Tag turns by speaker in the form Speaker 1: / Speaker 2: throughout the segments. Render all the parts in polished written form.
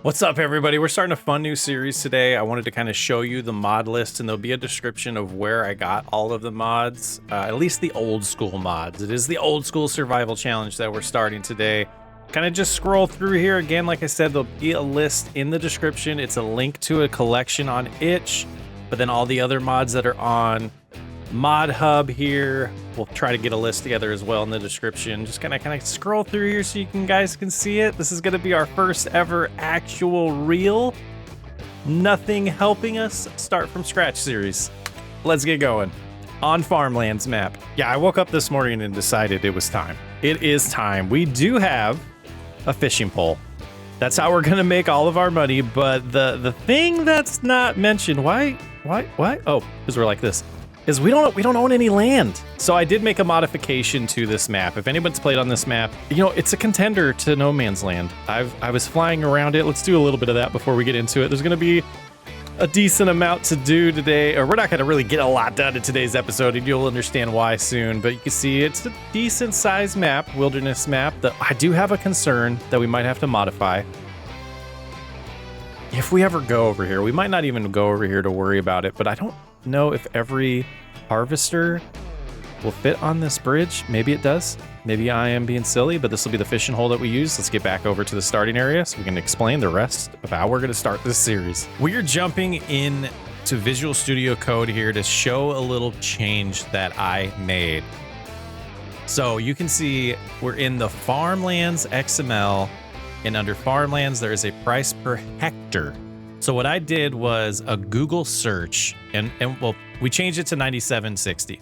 Speaker 1: What's up, everybody? We're starting a fun new series today. I wanted to kind of show you the mod list, and there'll be a description of where I got all of the mods, at least the old school mods. It is the old school survival challenge that we're starting today. Kind of just scroll through here. Again, like I said, there'll be a list in the description. It's a link to a collection on itch, but then all the other mods that are on Mod Hub here. We'll try to get a list together as well in the description. Just kind of scroll through here so you guys can see it. This is going to be our first ever actual real nothing helping us start from scratch series. Let's get going. On Farmland's map. Yeah, I woke up this morning and decided it was time. It is time. We do have a fishing pole. That's how we're going to make all of our money, but the thing that's not mentioned, why? Oh, because we're like this. Is we don't own any land. So I did make a modification to this map. If anyone's played on this map, you know, it's a contender to No Man's Land. I was flying around it. Let's do a little bit of that before we get into it. There's going to be a decent amount to do today, or we're not going to really get a lot done in today's episode, and you'll understand why soon. But you can see it's a decent sized map, wilderness map, that I do have a concern that we might have to modify. If we ever go over here, we might not even go over here to worry about it, but I don't know if every harvester will fit on this bridge. Maybe it does. Maybe I am being silly, but this will be the fishing hole that we use. Let's get back over to the starting area so we can explain the rest of how we're going to start this series. We're jumping in to Visual Studio Code here to show a little change that I made. So you can see we're in the Farmlands XML, and under Farmlands, there is a price per hectare. So what I did was a Google search, and well, we changed it to 97.60.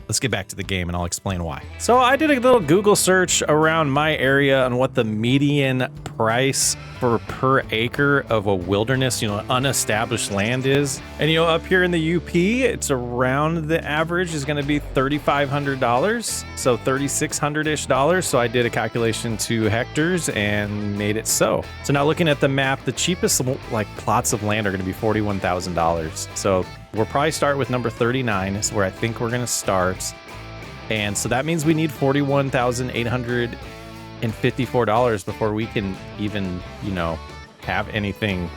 Speaker 1: Let's get back to the game and I'll explain why. So I did a little Google search around my area on what the median price for per acre of a wilderness, you know, unestablished land is. And, you know, up here in the UP, it's around the average is going to be $3,500. So $3,600-ish dollars. So I did a calculation to hectares and made it so. So now looking at the map, the cheapest like plots of land are going to be $41,000. So we'll probably start with number 39 is where I think we're going to start. And so that means we need $41,854 before we can even, you know, have anything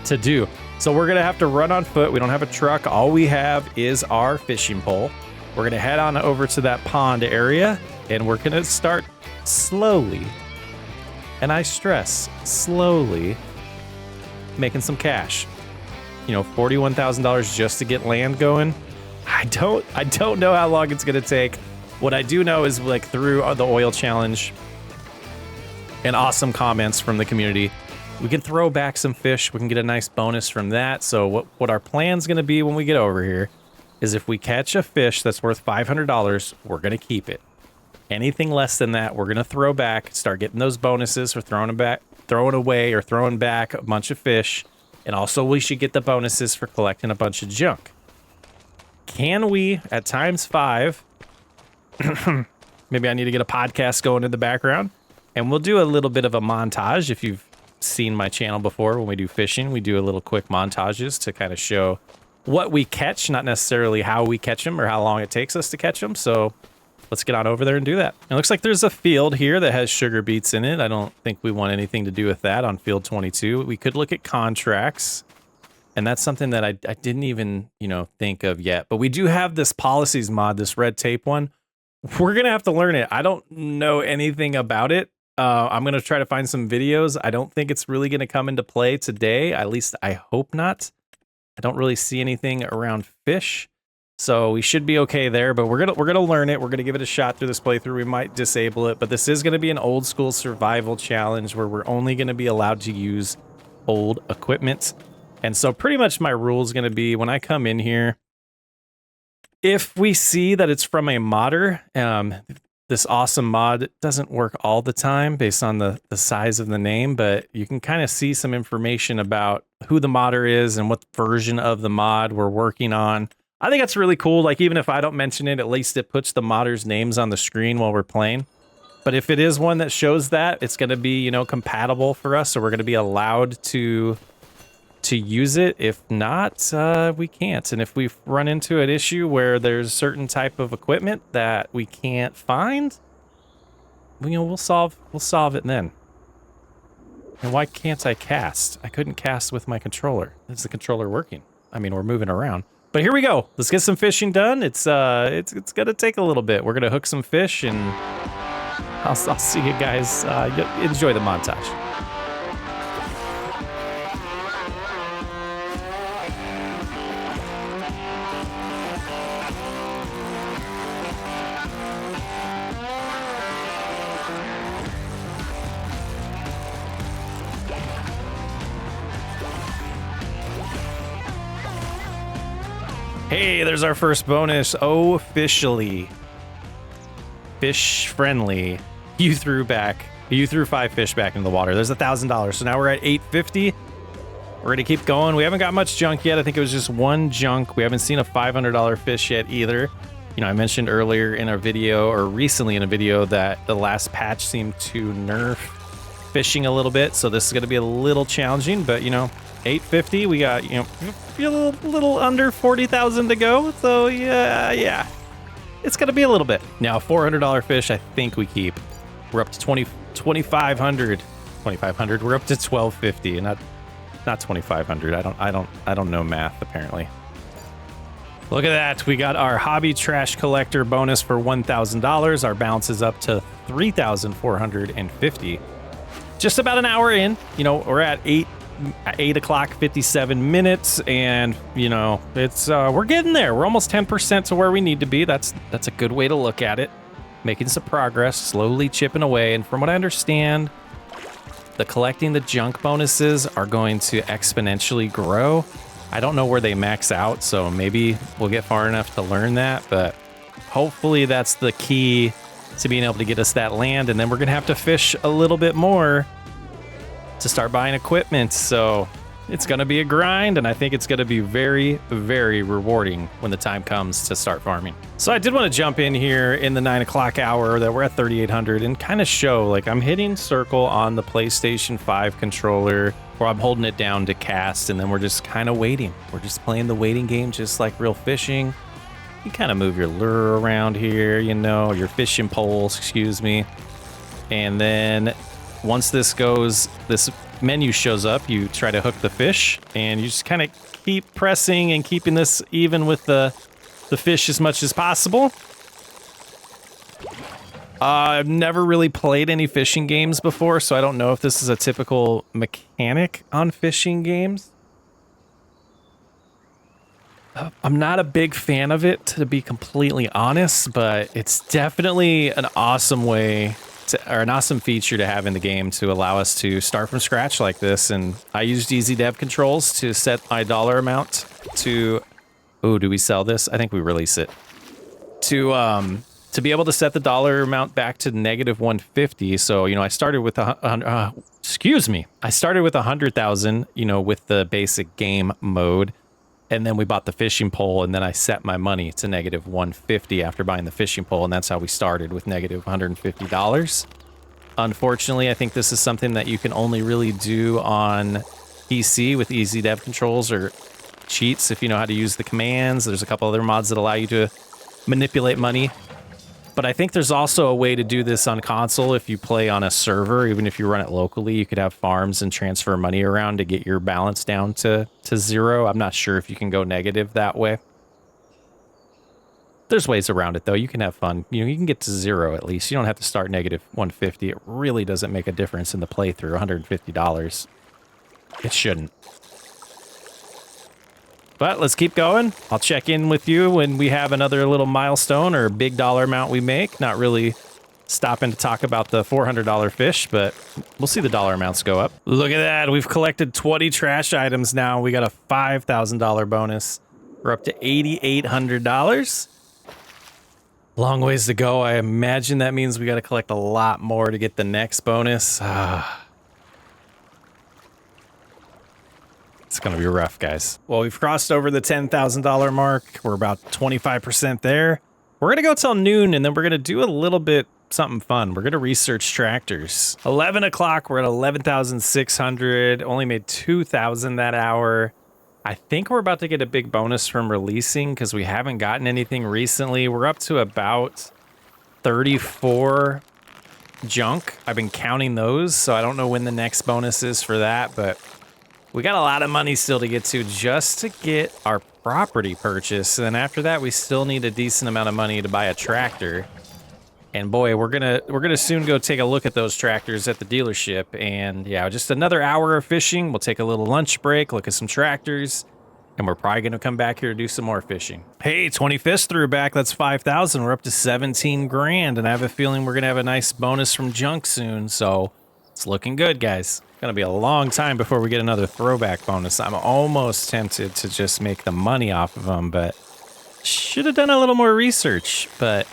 Speaker 1: to do. So we're going to have to run on foot. We don't have a truck. All we have is our fishing pole. We're going to head on over to that pond area and we're going to start slowly. And I stress slowly making some cash. You know, $41,000 just to get land going. I don't know how long it's gonna take. What I do know is, like, through the oil challenge and awesome comments from the community, we can throw back some fish. We can get a nice bonus from that. So what our plan's gonna be when we get over here is if we catch a fish that's worth $500, we're gonna keep it. Anything less than that, we're gonna throw back, start getting those bonuses for throwing away or throwing back a bunch of fish. And also we should get the bonuses for collecting a bunch of junk. Can we, at times 5, maybe I need to get a podcast going in the background, and we'll do a little bit of a montage. If you've seen my channel before, when we do fishing, we do a little quick montages to kind of show what we catch, not necessarily how we catch them or how long it takes us to catch them. So let's get on over there and do that. It looks like there's a field here that has sugar beets in it. I don't think we want anything to do with that on field 22. We could look at contracts, and that's something that I didn't even, you know, think of yet. But we do have this policies mod, this red tape one. We're going to have to learn it. I don't know anything about it. I'm going to try to find some videos. I don't think it's really going to come into play today. At least I hope not. I don't really see anything around fish. So we should be okay there, but we're gonna learn it. We're gonna give it a shot through this playthrough. We might disable it, but this is gonna be an old school survival challenge where we're only gonna be allowed to use old equipment. And so pretty much my rule is gonna be when I come in here, if we see that it's from a modder, this awesome mod doesn't work all the time based on the size of the name, but you can kind of see some information about who the modder is and what version of the mod we're working on. I think that's really cool. Like, even if I don't mention it, at least it puts the modders' names on the screen while we're playing. But if it is one that shows that, it's going to be, you know, compatible for us. So we're going to be allowed to use it. If not, we can't. And if we run into an issue where there's a certain type of equipment that we can't find, you know, we'll solve it then. And why can't I cast? I couldn't cast with my controller. Is the controller working? I mean, we're moving around. But here we go. Let's get some fishing done. It's gonna take a little bit. We're gonna hook some fish, and I'll see you guys. Enjoy the montage. Hey, there's our first bonus. Officially. Fish friendly. You threw 5 fish back into the water. There's $1,000. So now we're at 850. We're gonna keep going. We haven't got much junk yet. I think it was just one junk. We haven't seen a $500 fish yet either. You know, I mentioned earlier in a video, or recently in a video, that the last patch seemed to nerf fishing a little bit. So this is gonna be a little challenging, but you know, 850, we got, you know, a little under 40,000 to go. So yeah, it's gonna be a little bit. Now, a $400 fish, I think we keep. We're up to 2,500. We're up to 1,250, and not 2,500. I don't know math apparently. Look at that. We got our hobby trash collector bonus for $1,000. Our balance is up to 3,450. Just about an hour in. You know, we're at 8 o'clock 57 minutes, and you know, it's we're getting there. We're almost 10% to where we need to be. That's a good way to look at it. Making some progress, slowly chipping away. And from what I understand, the collecting the junk bonuses are going to exponentially grow. I don't know where they max out, so maybe we'll get far enough to learn that, but hopefully that's the key to being able to get us that land. And then we're gonna have to fish a little bit more to start buying equipment. So it's gonna be a grind, and I think it's gonna be very, very rewarding when the time comes to start farming. So I did want to jump in here in the 9 o'clock hour that we're at 3,800 and kind of show, like, I'm hitting circle on the PlayStation 5 controller, where I'm holding it down to cast, and then we're just kind of waiting. We're just playing the waiting game, just like real fishing. You kind of move your lure around here, you know, your fishing poles, excuse me. And then once this menu shows up, you try to hook the fish, and you just kind of keep pressing and keeping this even with the fish as much as possible. I've never really played any fishing games before, so I don't know if this is a typical mechanic on fishing games. I'm not a big fan of it, to be completely honest, but it's definitely an awesome way or an awesome feature to have in the game to allow us to start from scratch like this. And I used easy dev controls to set my dollar amount to, oh, do we sell this? I think we release it. To be able to set the dollar amount back to -150. So, you know, I started with I started with 100,000, you know, with the basic game mode. And then we bought the fishing pole, and then I set my money to -150 after buying the fishing pole, and that's how we started, with -150. Unfortunately, I think this is something that you can only really do on PC with easy dev controls or cheats if you know how to use the commands. There's a couple other mods that allow you to manipulate money. But I think there's also a way to do this on console if you play on a server. Even if you run it locally, you could have farms and transfer money around to get your balance down to zero. I'm not sure if you can go negative that way. There's ways around it, though. You can have fun. You know, you can get to zero at least. You don't have to start -150. It really doesn't make a difference in the playthrough. $150. It shouldn't. But let's keep going. I'll check in with you when we have another little milestone or big dollar amount we make. Not really stopping to talk about the $400 fish, but we'll see the dollar amounts go up. Look at that. We've collected 20 trash items now. We got a $5,000 bonus. We're up to $8,800. Long ways to go. I imagine that means we got to collect a lot more to get the next bonus. It's going to be rough, guys. Well, we've crossed over the $10,000 mark. We're about 25% there. We're going to go till noon, and then we're going to do a little bit something fun. We're going to research tractors. 11 o'clock, we're at 11,600. Only made 2,000 that hour. I think we're about to get a big bonus from releasing because we haven't gotten anything recently. We're up to about 34 junk. I've been counting those, so I don't know when the next bonus is for that, but we got a lot of money still to get to just to get our property purchase. And after that, we still need a decent amount of money to buy a tractor. And boy, we're gonna soon go take a look at those tractors at the dealership. And yeah, just another hour of fishing. We'll take a little lunch break, look at some tractors, and we're probably gonna come back here to do some more fishing. Hey, 25th threw back. That's 5,000. We're up to 17 grand, and I have a feeling we're gonna have a nice bonus from junk soon. So it's looking good, guys. It's gonna be a long time before we get another throwback bonus. I'm almost tempted to just make the money off of them, but should have done a little more research. But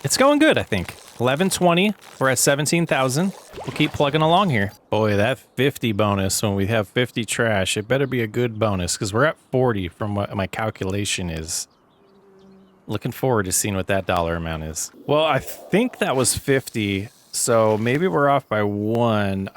Speaker 1: it's going good, I think. 1120. We're at 17,000. We'll keep plugging along here. Boy, that 50 bonus when we have 50 trash, it better be a good bonus because we're at 40 from what my calculation is. Looking forward to seeing what that dollar amount is. Well, I think that was 50, so maybe we're off by one.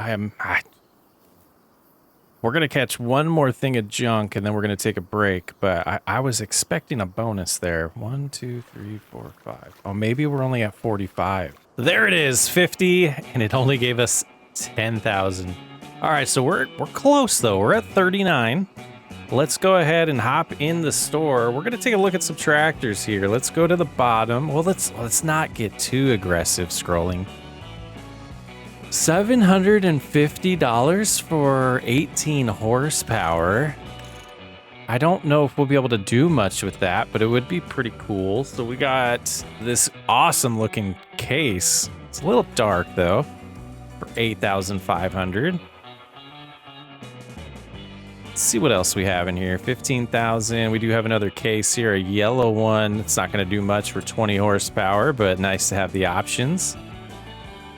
Speaker 1: We're going to catch one more thing of junk, and then we're going to take a break. But I was expecting a bonus there. 1, 2, 3, 4, 5. Oh, maybe we're only at 45. There it is, 50, and it only gave us 10,000. All right, so we're close, though. We're at 39. Let's go ahead and hop in the store. We're going to take a look at some tractors here. Let's go to the bottom. Well, let's not get too aggressive scrolling. $750 for 18 horsepower. I don't know if we'll be able to do much with that, but it would be pretty cool. So we got this awesome looking case. It's a little dark though, for 8,500. Let's see what else we have in here. 15,000. We do have another case here, a yellow one. It's not going to do much for 20 horsepower, but nice to have the options.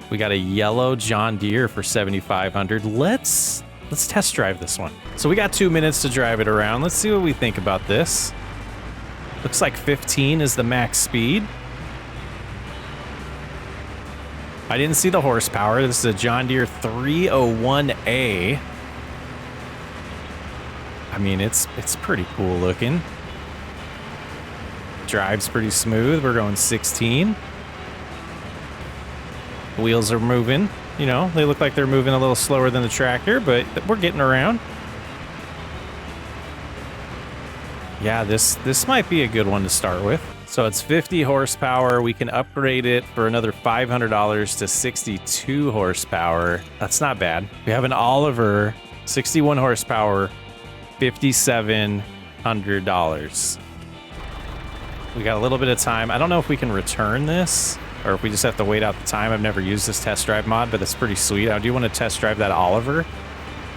Speaker 1: We got a yellow John Deere for 7,500. Let's test drive this one. So we got 2 minutes to drive it around. Let's see what we think about this. Looks like 15 is the max speed. I didn't see the horsepower. This is a John Deere 301A. I mean, it's pretty cool looking. Drives pretty smooth. We're going 16. Wheels are moving, you know, they look like they're moving a little slower than the tractor, but we're getting around. Yeah, this might be a good one to start with. So it's 50 horsepower. We can upgrade it for another $500 to 62 horsepower. That's not bad. We have an Oliver, 61 horsepower, $5,700. We got a little bit of time. I don't know if we can return this, or if we just have to wait out the time. I've never used this test drive mod, but it's pretty sweet. I do want to test drive that Oliver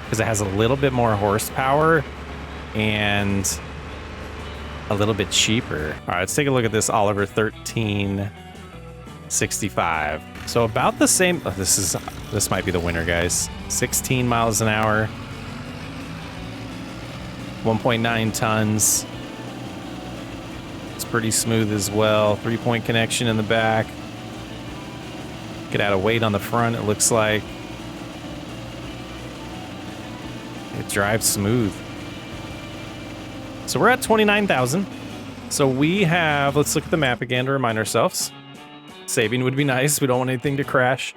Speaker 1: because it has a little bit more horsepower and a little bit cheaper. All right, let's take a look at this Oliver 1365. So about the same. Oh, this might be the winner, guys. 16 miles an hour, 1.9 tons. It's pretty smooth as well. 3-point connection in the back. Could add a weight on the front, it looks like. It drives smooth. So we're at 29,000. So we have, let's look at the map again to remind ourselves. Saving would be nice. We don't want anything to crash.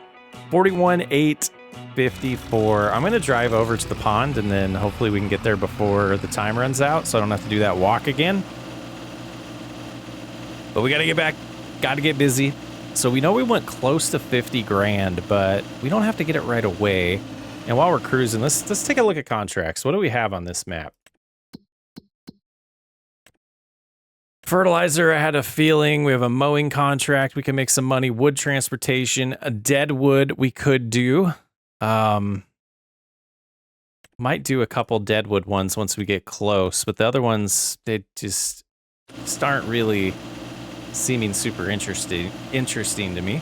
Speaker 1: 41,854. I'm going to drive over to the pond and then hopefully we can get there before the time runs out so I don't have to do that walk again. But we got to get back. Got to get busy. So we know we went close to 50 grand, but we don't have to get it right away. And while we're cruising, let's take a look at contracts. What do we have on this map? Fertilizer, I had a feeling. We have a mowing contract. We can make some money. Wood transportation, a dead wood we could do. Might do a couple deadwood ones once we get close, but the other ones, they just aren't really seeming super interesting to me.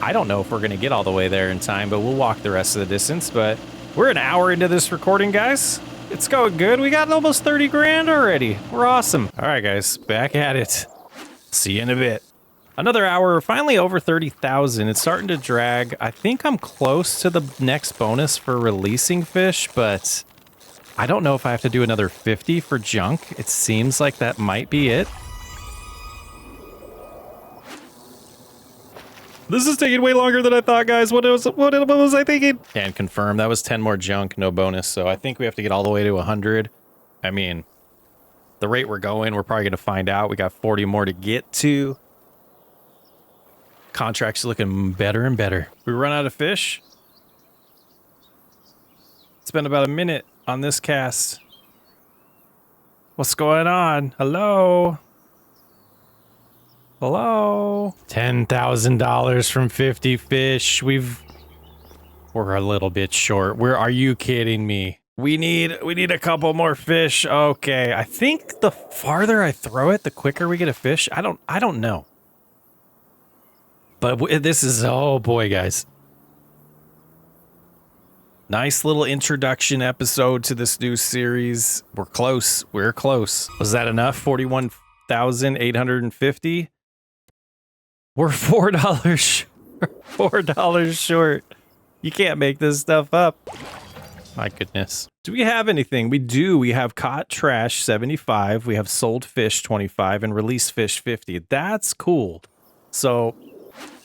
Speaker 1: I don't know if we're going to get all the way there in time, but we'll walk the rest of the distance. But we're an hour into this recording, guys. It's going good. We got almost 30 grand already. We're awesome. All right, guys, back at it. See you in a bit. Another hour, finally over 30,000. It's starting to drag. I think I'm close to the next bonus for releasing fish, but I don't know if I have to do another 50 for junk. It seems like that might be it. This is taking way longer than I thought, guys. What was I thinking? And confirm that was 10 more junk, no bonus. So I think we have to get all the way to 100. I mean, the rate we're going, we're probably going to find out. We got 40 more to get to. Contract's looking better and better. We run out of fish. It's been about a minute on this cast. What's going on? Hello? Hello? $10,000 from 50 fish. We're a little bit short. Are you kidding me? We need a couple more fish. Okay. I think the farther I throw it, the quicker we get a fish. I don't know. But this is, oh boy, guys. Nice little introduction episode to this new series. We're close. We're close. Was that enough? 41,850? We're $4 short. $4 short. You can't make this stuff up. My goodness. Do we have anything? We do. We have caught trash 75. We have sold fish 25 and released fish 50. That's cool. So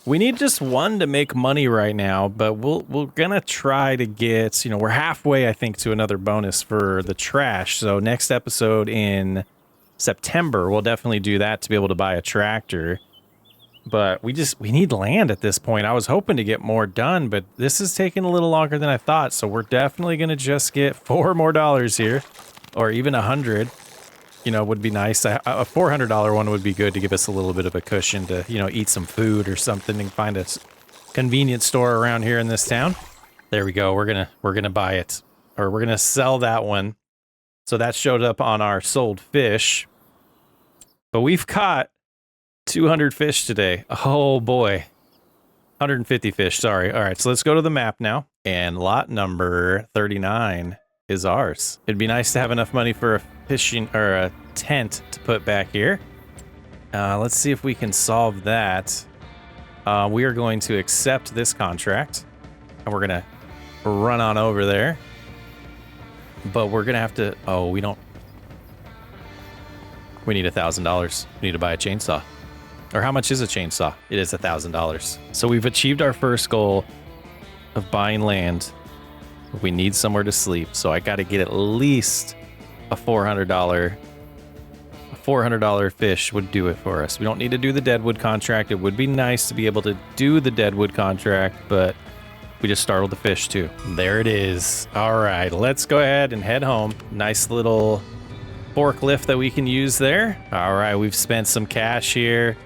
Speaker 1: we need just one to make money right now, but we're gonna try to get, we're halfway, I think, to another bonus for the trash. So next episode in September, we'll definitely do that to be able to buy a tractor. But we need land at this point. I was hoping to get more done, but this is taking a little longer than I thought. So we're definitely gonna just get $4 more here, or even 100. Would be nice. A $400 one would be good to give us a little bit of a cushion to, eat some food or something and find a convenience store around here in this town. There we go. We're gonna buy it, or we're gonna sell that one. So that showed up on our sold fish. But we've caught 200 fish today. Oh boy. 150 fish, sorry. All right, so let's go to the map now. And lot number 39 is ours. It'd be nice to have enough money for a fishing or a tent to put back here. Let's see if we can solve that. We are going to accept this contract and we're gonna run on over there. But we're gonna have to, we need $1,000. We need to buy a chainsaw. Or how much is a chainsaw? It is $1,000. So we've achieved our first goal of buying land. We need somewhere to sleep, so I got to get at least a $400. A $400 fish would do it for us. We don't need to do the deadwood contract. It would be nice to be able to do the deadwood contract, but we just startled the fish too. There it is. All right, let's go ahead and head home. Nice little forklift that we can use there. All right, we've spent some cash here.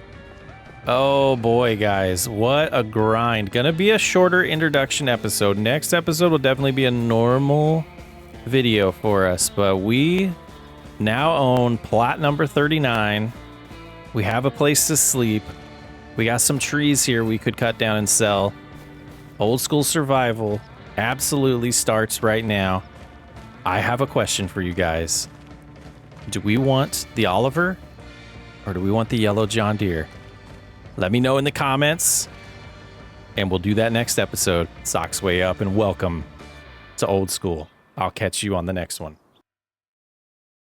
Speaker 1: Oh boy, guys, what a grind. Gonna be a shorter introduction episode. Next episode will definitely be a normal video for us, but we now own plot number 39. We have a place to sleep. We got some trees here we could cut down and sell. Old school survival absolutely starts right now. I have a question for you guys. Do we want the Oliver or do we want the yellow John Deere? Let me know in the comments, and we'll do that next episode. Socks way up, and welcome to Old School. I'll catch you on the next one.